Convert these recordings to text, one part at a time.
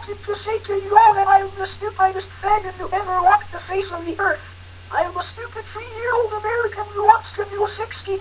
wanted to say to you all that I am the stupidest faggot who ever walked the face of the earth. I am a stupid 3-year-old American who wants to do 69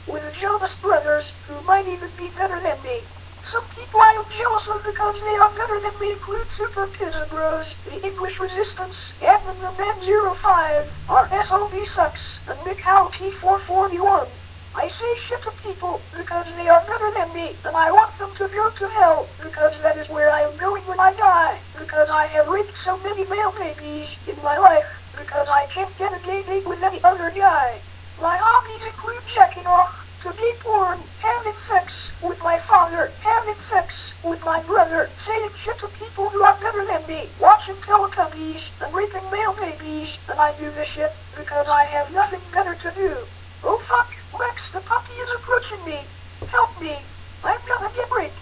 with the Jonas Brothers, who might even be better than me. Some people I am jealous of because they are better than me include Super Pizza Bros, the English Resistance, Admin the Man05, RSOD Sucks, and Nick Howe T441. I say shit to people because they are better than me, and I want them to go to hell, because that is where I am going when I die, because I have raped so many male babies in my life, because I can't get a gay date with any other guy. My hobbies include jacking off, to gay porn, having sex with my father, having sex with my brother, saying shit to people who are better than me, watching Teletubbies, and raping male babies, and I do this shit because I have nothing better to do. Oh fuck, Rex the puppy is approaching me. Help me. I'm gonna get raped.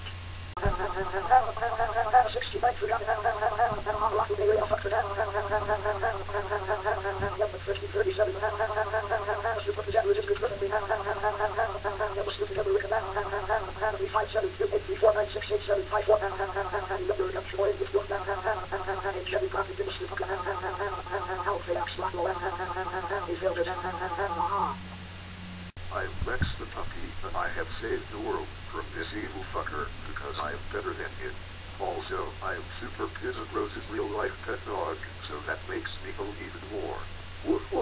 69 forgot rock the radio fuck for down 37 super jet was good for me that was good together with down 57284966754 I'm Rex the puppy, and I have saved the world from this evil fucker because I am better than him. Also, I am Super Pizza Bros' real-life pet dog, so that makes me go even more. Woof woof.